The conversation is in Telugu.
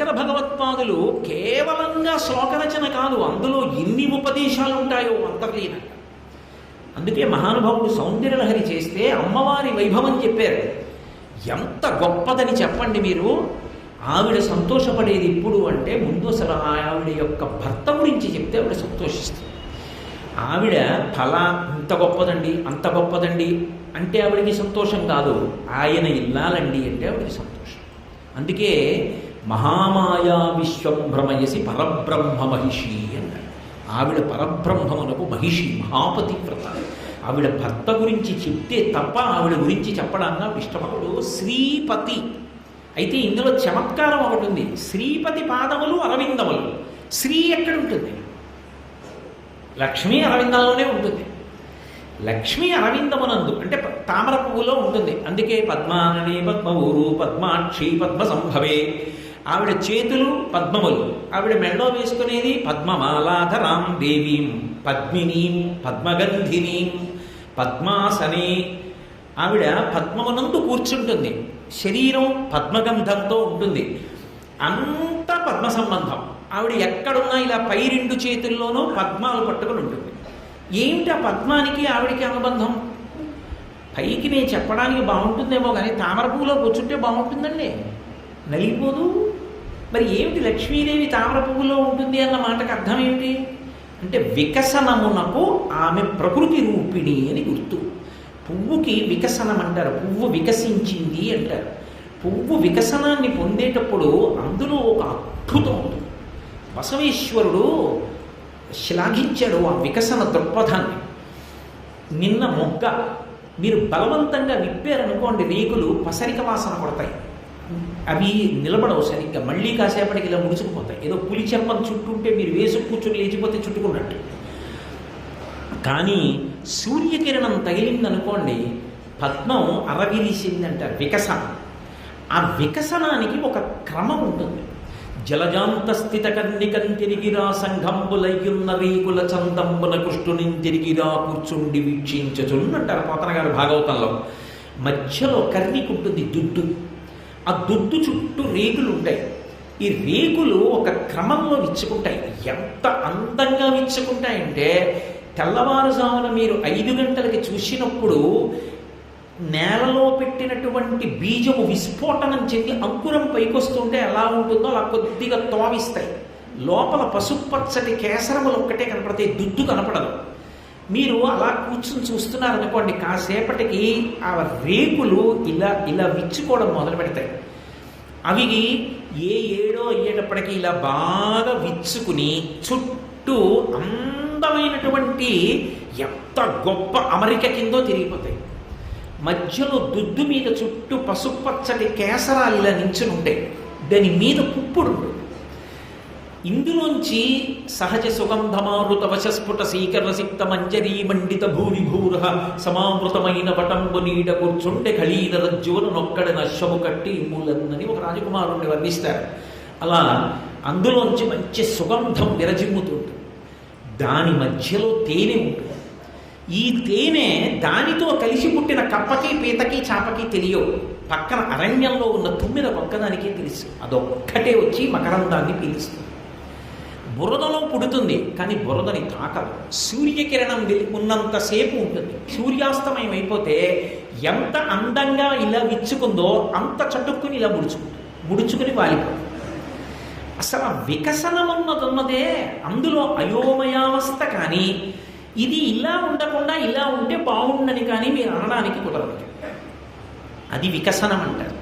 శంకర భగవత్పాదులు కేవలంగా శ్లోకరచన కాదు, అందులో ఎన్ని ఉపదేశాలు ఉంటాయో అంతర్లీనంగా. అందుకే మహానుభావుడు సౌందర్యలహరి చేస్తే అమ్మవారి వైభవం చెప్పారు. ఎంత గొప్పదని చెప్పండి మీరు. ఆవిడ సంతోషపడేది ఇప్పుడు అంటే ముందు అసలు ఆవిడ యొక్క భర్త గురించి చెప్తే ఆవిడ సంతోషిస్తుంది. ఆవిడ ఫలా ఇంత గొప్పదండి అంత గొప్పదండి అంటే ఆవిడికి సంతోషం కాదు, ఆయన ఇల్లాలండి అంటే ఆవిడికి సంతోషం. అందుకే మహామాయా విశ్వం భ్రమయసి పరబ్రహ్మ మహిషి అన్నాడు. ఆవిడ పరబ్రహ్మమునకు మహిషి, మహాపతివ్రత. ఆవిడ భర్త గురించి చెప్తే తప్ప ఆవిడ గురించి చెప్పడానికి ఆవిడ ఇష్టపడడు. శ్రీపతి అయితే ఇందులో చమత్కారం ఒకటి ఉంది. శ్రీపతి పాదములు అరవిందములు, శ్రీ ఎక్కడ ఉంటుంది? లక్ష్మీ అరవిందంలోనే ఉంటుంది. లక్ష్మీ అరవిందమునందు అంటే తామర పువ్వులో ఉంటుంది. అందుకే పద్మాననే పద్మఊరు పద్మాక్షి పద్మ సంభవే. ఆవిడ చేతులు పద్మములు, ఆవిడ మెడలో వేసుకునేది పద్మమాలాధరాం దేవీం పద్మినీం పద్మగంధినీం పద్మాసనే. ఆవిడ పద్మమునందు కూర్చుంటుంది, శరీరం పద్మగంధంతో ఉంటుంది, అంతా పద్మ సంబంధం. ఆవిడ ఎక్కడున్నా ఇలా పై రెండు చేతుల్లోనూ పద్మాలు పట్టుకుని ఉంటుంది. ఏమిటి ఆ పద్మానికి ఆవిడికి అనుబంధం? పైకి నేను చెప్పడానికి బాగుంటుందేమో కానీ తామర పువ్వులో కూర్చుంటే బాగుంటుందండి, నలిగిపోదు. మరి ఏమిటి లక్ష్మీదేవి తామర పువ్వులో ఉంటుంది అన్న మాటకు అర్థం ఏమిటి అంటే వికసనమునకు ఆమె ప్రకృతి రూపిణి అని గుర్తు. పువ్వుకి వికసనం అంటారు, పువ్వు వికసించింది అంటారు. పువ్వు వికసనాన్ని పొందేటప్పుడు అందులో ఒక అద్భుతం ఉంటుంది. బసవేశ్వరుడు శ్లాఘించాడు ఆ వికసన దృక్పథాన్ని. నిన్న మొగ్గ మీరు బలవంతంగా విప్పారనుకోండి, రేకులు పసరిక వాసన కొడతాయి, అవి నిలబడవు సరిగ్గా, మళ్ళీ కాసేపటికి ఇలా ముడుచుకుపోతాయి. ఏదో పులి చెంపం చుట్టుంటే మీరు వేసు కూర్చుని లేచిపోతే చుట్టుకున్నట్టు. కానీ సూర్యకిరణం తగిలిందనుకోండి, పద్మం అరవిరిసిందంటారు, వికసనం. ఆ వికసనానికి ఒక క్రమం ఉంటుంది. జలజాంత స్థిత కన్నికం తిరిగిరా సంఘంబులయ్యున్న రేకుల చందంబున కృష్ణుని తిరిగిరా కూర్చుండి వీక్షించుచున్నంటారు పోతన గారు భాగవతంలో. మధ్యలో కర్ణిక ఉంటుంది, దుద్దు. ఆ దుద్దు చుట్టూ రేకులు ఉంటాయి. ఈ రేకులు ఒక క్రమంలో విచ్చుకుంటాయి. ఎంత అందంగా విచ్చుకుంటాయంటే తెల్లవారుజామున మీరు 5 గంటలకి చూసినప్పుడు నేలలో పెట్టినటువంటి బీజము విస్ఫోటనం చెంది అంకురం పైకొస్తుంటే ఎలా ఉంటుందో అలా కొద్దిగా తోవిస్తాయి. లోపల పసుపచ్చటి కేసరములు ఒక్కటే కనపడతాయి, దుద్దు కనపడదు. మీరు అలా కూర్చుని చూస్తున్నారనుకోండి, కాసేపటికి ఆ రేకులు ఇలా ఇలా విచ్చుకోవడం మొదలు పెడతాయి. అవి ఏ ఏడో అయ్యేటప్పటికీ ఇలా బాగా విచ్చుకుని చుట్టూ అందమైనటువంటి ఎంత గొప్ప అమరిక కిందో తిరిగిపోతాయి. మధ్యలో దుద్దు మీద చుట్టూ పసుపచ్చటి కేసరాలు ఇలా నించుని ఉంటాయి, దాని మీద పుప్పుడు ఉంటుంది. ఇందులోంచి సహజ సుగంధమారుత వశస్ఫుట శీకరసిక్త మంజరీ మండిత భూరిభూర సమావృతమైన వటంబు నీడ కూర్చుంటే ఖళీన రజ్జువను నొక్కడ నశ్వము కట్టి మూలన్నని ఒక రాజకుమారుణ్ణి వర్ణిస్తారు. అలా అందులోంచి మంచి సుగంధం విరజిమ్ముతుంటుంది. దాని మధ్యలో తేనె ఉంటుంది. ఈ తేనె దానితో కలిసి పుట్టిన కప్పకి పీతకి చాపకి తెలియవు. పక్కన అరణ్యంలో ఉన్న తుమ్మిద ఒక్కదానికే తెలుసు. అదొక్కటే వచ్చి మకరందాన్ని పీలుస్తుంది. బురదలో పుడుతుంది కానీ బురదని తాకదు. సూర్యకిరణం ఉన్నంతసేపు ఉంటుంది. సూర్యాస్తమయం అయిపోతే ఎంత అందంగా ఇలా విచ్చుకుందో అంత చటుక్కుని ఇలా ముడుచుకుని వాలిపోతుంది. అసలు వికసనం ఉన్నదే అందులో అయోమయావస్థ. కానీ ఇది ఇలా ఉండకుండా ఇలా ఉంటే బాగుండని కానీ మీరు అనడానికి కుదరదు. అది వికసనం అంటారు.